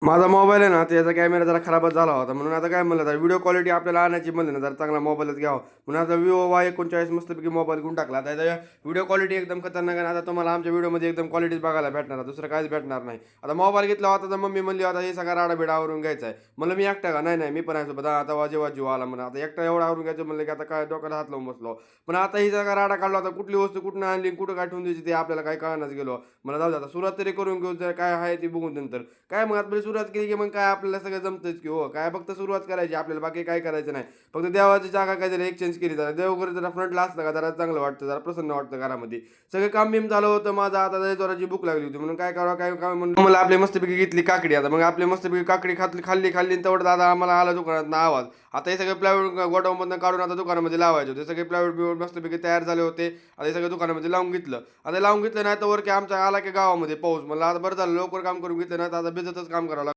माझा मोबाईल आहे ना त्याचा कॅमेरा जरा खराबच झाला होता म्हणून आता काय म्हणलं तर व्हिडिओ क्वालिटी आपल्याला आणायची म्हणलं ना जरा चांगला मोबाईलच घ्यावा म्हणून आता Vivo Y39 मस्तपैकी मोबाईल घेऊन टाकला. आता व्हिडिओ क्वालिटी एकदम खतरनाक आहे. आता तुम्हाला आमच्या व्हिडिओमध्ये एकदम क्वालिटीच बघायला भेटणार आहे, दुसरं काहीच भेटणार नाही. आता मोबाईल घेतला होता तर मम्मी म्हणली आता हे सगळा राडाबिडा आवरून घ्यायचा आहे. म्हणलं मी एकटा का? नाही नाही मी पण आहे सोबत. आता जेव्हा जीव आला म्हणून आता एकटा एवढा आवरून घ्यायचं म्हणलं की आता काय डोक्याला हात लावून बसलो. पण आता ही सगळा राडा काढला होता, कुठली वस्तू कुठून आणली कुठं काय ठेवून द्यायची ते आपल्याला काय कळणार गेलो. मला जाऊ दे आता सुरुवात तरी करून घेऊ, जर काय आहे ते बघून नंतर काय मग आपली सुरुवात केली की मग काय आपल्याला सगळं जमतंच की हो. काय फक्त सुरुवात करायची आपल्याला, बाकी काय करायचं नाही. फक्त देवाची जागा काय जरा एक्सचेंज केली जरा देवघर जरा फ्रंटला असलं का जरा चांगलं वाटतं, जरा प्रसन्न वाटतं घरामध्ये. सगळं काम बिम झालं होतं माझं. आता जरा जोराची भूक लागली होती म्हणून काय करावं काय काय म्हणून मला आपली मस्तपैकी घेतली काकडी. आता मग आपली मस्तपैकी काकडी खाल्ली तेवढं दादा आम्हाला आला दुकानात आवाज. आता हे सगळे प्लायवूड गोडाऊनमधनं काढून आता दुकानामध्ये लावायचे होते. सगळे प्लायवूड बिवूड मस्तपैकी तयार झाले होते. आता हे सगळं दुकानामध्ये लावून घेतलं. आता लावून घेतलं नाही तर वर की आमच्या आला की गावामध्ये पाऊस. म्हणलं आता बरं झालं लवकर काम करून घेतलं नाही तर आता भिजतच काम करावं